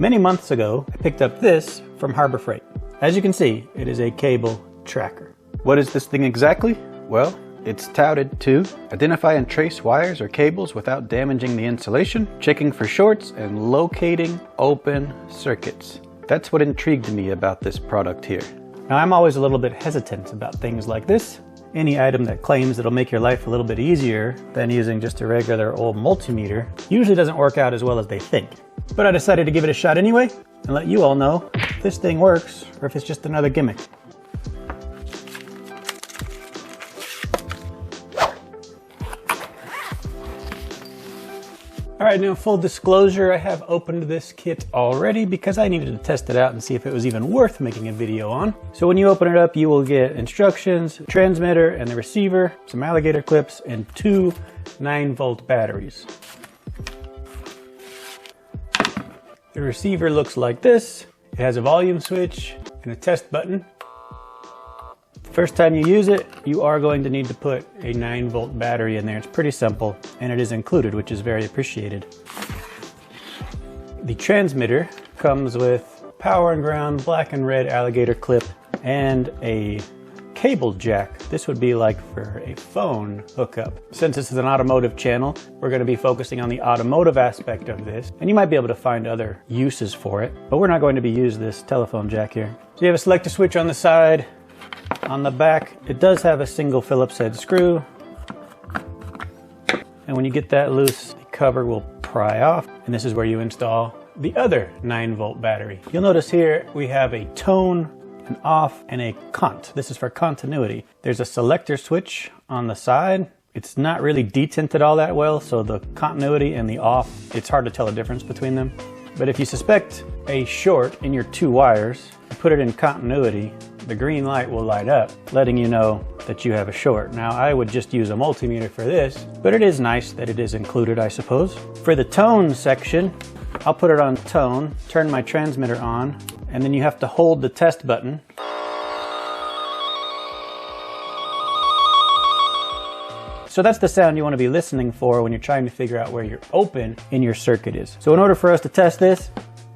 Many months ago, I picked up this from Harbor Freight. As you can see, it is a cable tracker. What is this thing exactly? Well, it's touted to identify and trace wires or cables without damaging the insulation, checking for shorts, and locating open circuits. That's what intrigued me about this product here. Now, I'm always a little bit hesitant about things like this. Any item that claims it'll make your life a little bit easier than using just a regular old multimeter usually doesn't work out as well as they think. But I decided to give it a shot anyway and let you all know if this thing works or if it's just another gimmick. All right, now full disclosure, I have opened this kit already because I needed to test it out and see if it was even worth making a video on. So when you open it up, you will get instructions, transmitter and the receiver, some alligator clips, and 2 9-volt batteries. The receiver looks like this. It has a volume switch and a test button. First time you use it, you are going to need to put a 9-volt battery in there. It's pretty simple, and it is included, which is very appreciated. The transmitter comes with power and ground, black and red alligator clip, and a cable jack. This would be like for a phone hookup. Since this is an automotive channel, we're going to be focusing on the automotive aspect of this, and you might be able to find other uses for it, but we're not going to be using this telephone jack here. So you have a selector switch on the side. On the back, it does have a single Phillips head screw. And when you get that loose, the cover will pry off. And this is where you install the other 9-volt battery. You'll notice here we have a tone, an off, and a cont. This is for continuity. There's a selector switch on the side. It's not really detinted all that well, so the continuity and the off, it's hard to tell the difference between them. But if you suspect a short in your 2 wires, you put it in continuity, the green light will light up, letting you know that you have a short. Now, I would just use a multimeter for this, but it is nice that it is included, I suppose. For the tone section, I'll put it on tone, turn my transmitter on, and then you have to hold the test button. So that's the sound you want to be listening for when you're trying to figure out where your open in your circuit is. So in order for us to test this,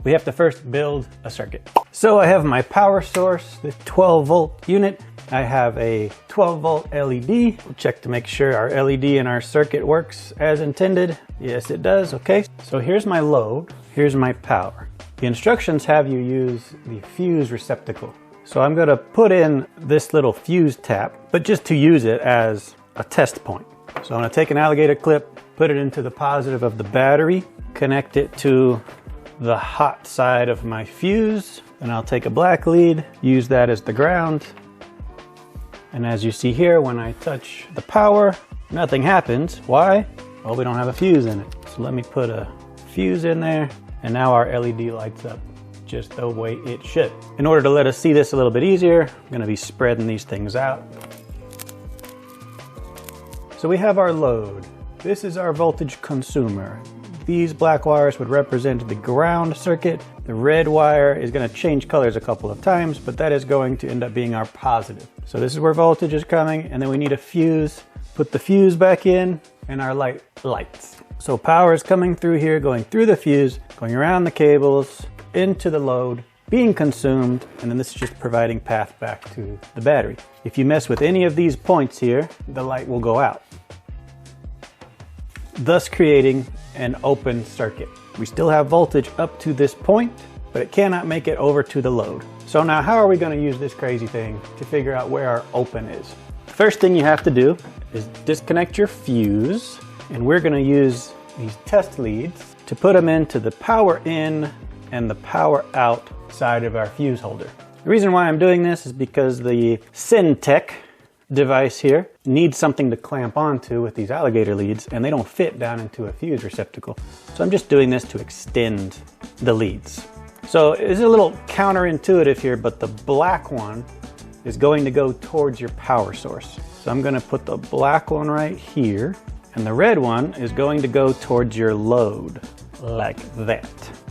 we have to first build a circuit. So I have my power source, the 12-volt unit. I have a 12-volt LED. We'll check to make sure our LED in our circuit works as intended. Yes, it does. Okay, so here's my load. Here's my power. The instructions have you use the fuse receptacle. So I'm going to put in this little fuse tap, but just to use it as a test point. So I'm going to take an alligator clip, put it into the positive of the battery, connect it to the hot side of my fuse, and I'll take a black lead, use that as the ground. And as you see here, when I touch the power, nothing happens. Why? Well, we don't have a fuse in it. So let me put a fuse in there, and now our LED lights up just the way it should. In order to let us see this a little bit easier, I'm going to be spreading these things out. So we have our load. This is our voltage consumer. These black wires would represent the ground circuit. The red wire is going to change colors a couple of times, but that is going to end up being our positive. So this is where voltage is coming, and then we need a fuse. Put the fuse back in, and our light lights. So power is coming through here, going through the fuse, going around the cables, into the load, being consumed, and then this is just providing path back to the battery. If you mess with any of these points here, the light will go out, thus creating an open circuit. We still have voltage up to this point, but it cannot make it over to the load. So now how are we going to use this crazy thing to figure out where our open is? First thing you have to do is disconnect your fuse, and we're going to use these test leads to put them into the power in and the power out side of our fuse holder. The reason why I'm doing this is because the Syntec device here needs something to clamp onto with these alligator leads, and they don't fit down into a fuse receptacle. So I'm just doing this to extend the leads. So it's a little counterintuitive here, but the black one is going to go towards your power source. So I'm going to put the black one right here, and the red one is going to go towards your load, like that.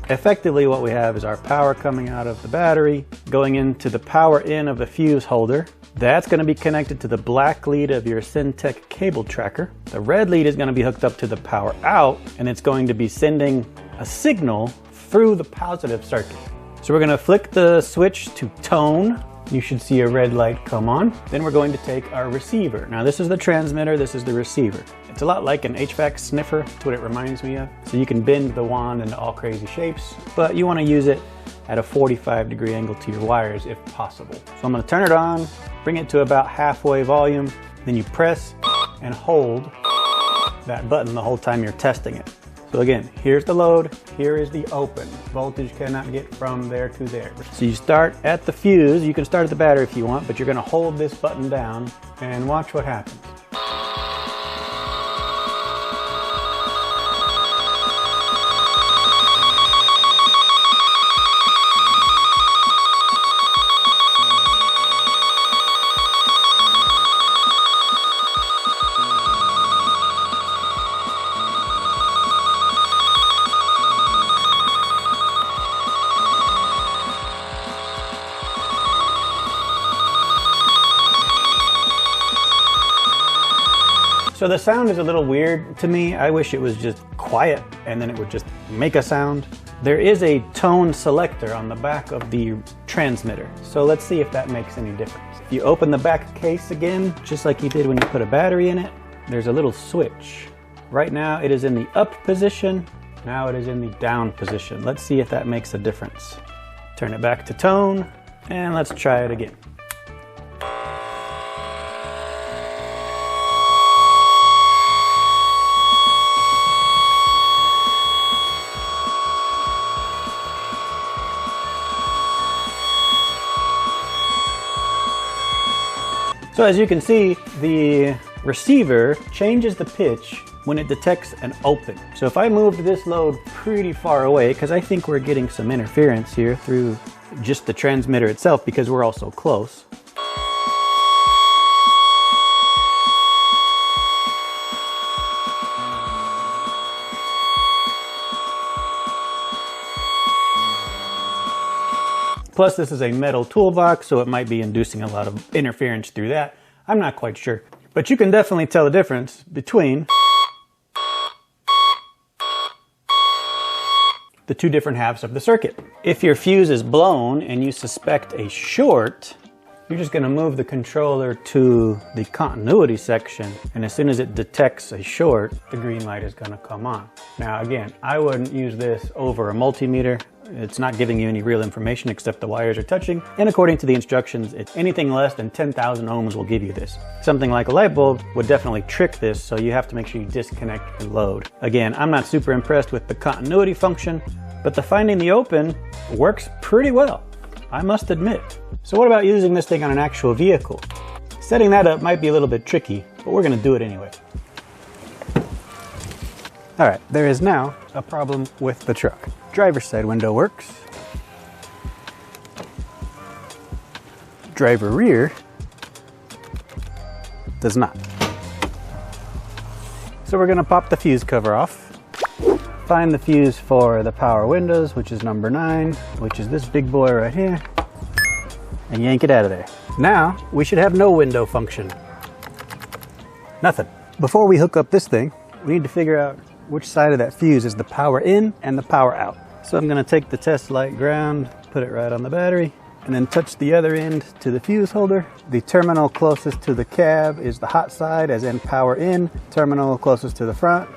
Effectively what we have is our power coming out of the battery, going into the power in of the fuse holder. That's going to be connected to the black lead of your Syntec cable tracker. The red lead is going to be hooked up to the power out, and it's going to be sending a signal through the positive circuit. So we're gonna flick the switch to tone. You should see a red light come on. Then we're going to take our receiver. Now this is the transmitter, this is the receiver. It's a lot like an HVAC sniffer, that's what it reminds me of. So you can bend the wand into all crazy shapes, but you wanna use it at a 45-degree angle to your wires if possible. So I'm gonna turn it on, bring it to about halfway volume, then you press and hold that button the whole time you're testing it. So again, here's the load, here is the open. Voltage cannot get from there to there. So you start at the fuse, you can start at the battery if you want, but you're gonna hold this button down and watch what happens. So the sound is a little weird to me. I wish it was just quiet and then it would just make a sound. There is a tone selector on the back of the transmitter. So let's see if that makes any difference. If you open the back case again, just like you did when you put a battery in it, there's a little switch. Right now it is in the up position. Now it is in the down position. Let's see if that makes a difference. Turn it back to tone and let's try it again. So as you can see, the receiver changes the pitch when it detects an open. So if I moved this load pretty far away, because I think we're getting some interference here through just the transmitter itself because we're all so close. Plus this is a metal toolbox, so it might be inducing a lot of interference through that. I'm not quite sure. But you can definitely tell the difference between the two different halves of the circuit. If your fuse is blown and you suspect a short, you're just gonna move the controller to the continuity section, and as soon as it detects a short, the green light is gonna come on. Now again, I wouldn't use this over a multimeter. It's not giving you any real information except the wires are touching. And according to the instructions, it's anything less than 10,000 ohms will give you this. Something like a light bulb would definitely trick this, so you have to make sure you disconnect your load. Again, I'm not super impressed with the continuity function, but the finding the open works pretty well, I must admit. So what about using this thing on an actual vehicle? Setting that up might be a little bit tricky, but we're gonna do it anyway. All right, there is now a problem with the truck. Driver's side window works. Driver rear does not. So we're gonna pop the fuse cover off. Find the fuse for the power windows, which is number 9, which is this big boy right here, and yank it out of there. Now, we should have no window function. Nothing. Before we hook up this thing, we need to figure out which side of that fuse is the power in and the power out. So I'm gonna take the test light ground, put it right on the battery, and then touch the other end to the fuse holder. The terminal closest to the cab is the hot side, as in power in. Terminal closest to the front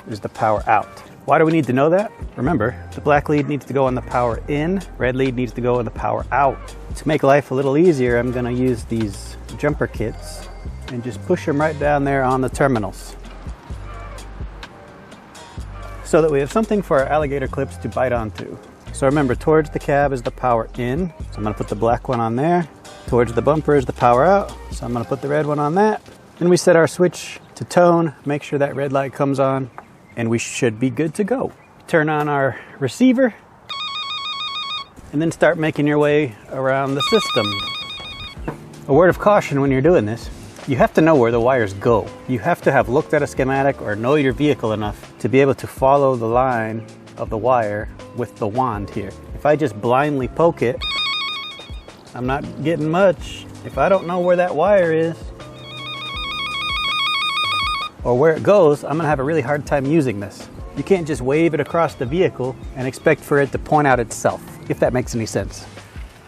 is the power out. Why do we need to know that? Remember, the black lead needs to go on the power in, red lead needs to go on the power out. To make life a little easier, I'm gonna use these jumper kits and just push them right down there on the terminals, so that we have something for our alligator clips to bite onto. So remember, towards the cab is the power in, so I'm gonna put the black one on there. Towards the bumper is the power out, so I'm gonna put the red one on that. Then we set our switch to tone, make sure that red light comes on, and we should be good to go. Turn on our receiver, and then start making your way around the system. A word of caution when you're doing this: you have to know where the wires go. You have to have looked at a schematic or know your vehicle enough to be able to follow the line of the wire with the wand here. If I just blindly poke it, I'm not getting much. If I don't know where that wire is or where it goes, I'm gonna have a really hard time using this. You can't just wave it across the vehicle and expect for it to point out itself, if that makes any sense.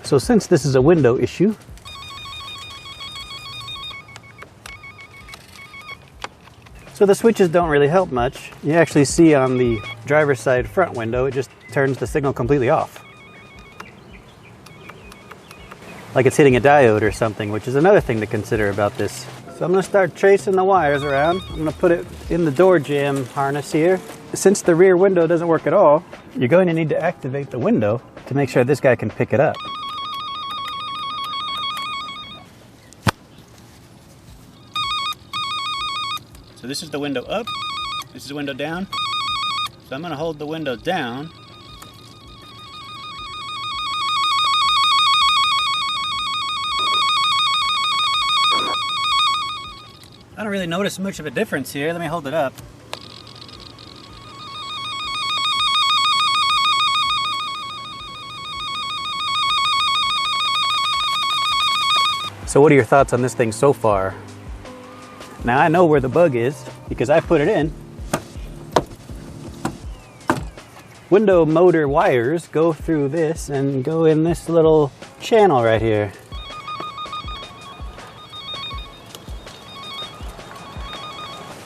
So since this is a window issue, so the switches don't really help much. You actually see on the driver's side front window, it just turns the signal completely off. Like it's hitting a diode or something, which is another thing to consider about this. So I'm gonna start tracing the wires around. I'm gonna put it in the door jamb harness here. Since the rear window doesn't work at all, you're going to need to activate the window to make sure this guy can pick it up. So this is the window up, this is the window down. So I'm gonna hold the window down. I don't really notice much of a difference here. Let me hold it up. So what are your thoughts on this thing so far? Now I know where the bug is because I put it in. Window motor wires go through this and go in this little channel right here.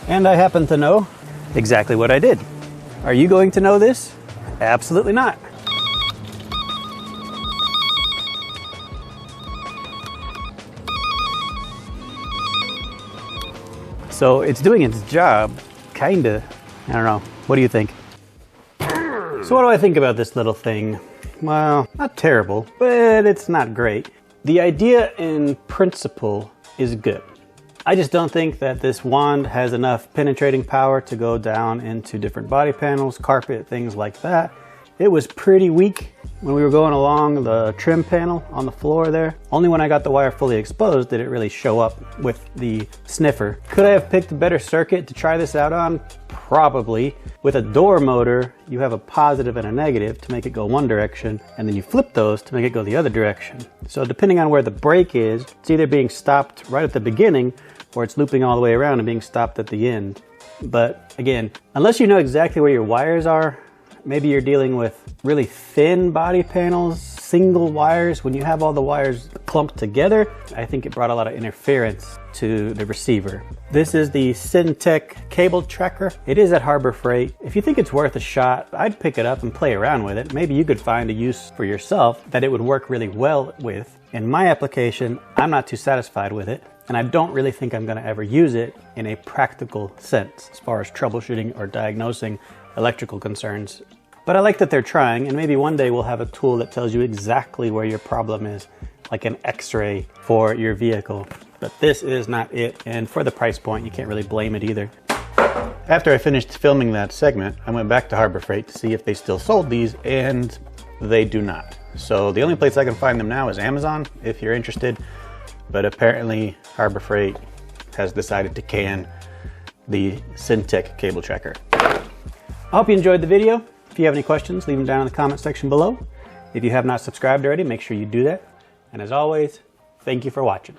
And I happen to know exactly what I did. Are you going to know this? Absolutely not. So it's doing its job, kinda. I don't know. What do you think? So what do I think about this little thing? Well, not terrible, but it's not great. The idea in principle is good. I just don't think that this wand has enough penetrating power to go down into different body panels, carpet, things like that. It was pretty weak when we were going along the trim panel on the floor there. Only when I got the wire fully exposed did it really show up with the sniffer. Could I have picked a better circuit to try this out on? Probably. With a door motor, you have a positive and a negative to make it go one direction, and then you flip those to make it go the other direction. So depending on where the brake is, it's either being stopped right at the beginning or it's looping all the way around and being stopped at the end. But again, unless you know exactly where your wires are, maybe you're dealing with really thin body panels, single wires. When you have all the wires clumped together, I think it brought a lot of interference to the receiver. This is the Syntec cable tracker. It is at Harbor Freight. If you think it's worth a shot, I'd pick it up and play around with it. Maybe you could find a use for yourself that it would work really well with. In my application, I'm not too satisfied with it, and I don't really think I'm gonna ever use it in a practical sense as far as troubleshooting or diagnosing electrical concerns. But I like that they're trying, and maybe one day we'll have a tool that tells you exactly where your problem is, like an x-ray for your vehicle. But this is not it, and for the price point, you can't really blame it either. After I finished filming that segment, I went back to Harbor Freight to see if they still sold these, and they do not. So the only place I can find them now is Amazon, if you're interested. But apparently Harbor Freight has decided to can the Syntec cable tracker. I hope you enjoyed the video. If you have any questions, leave them down in the comment section below. If you have not subscribed already, make sure you do that. And as always, thank you for watching.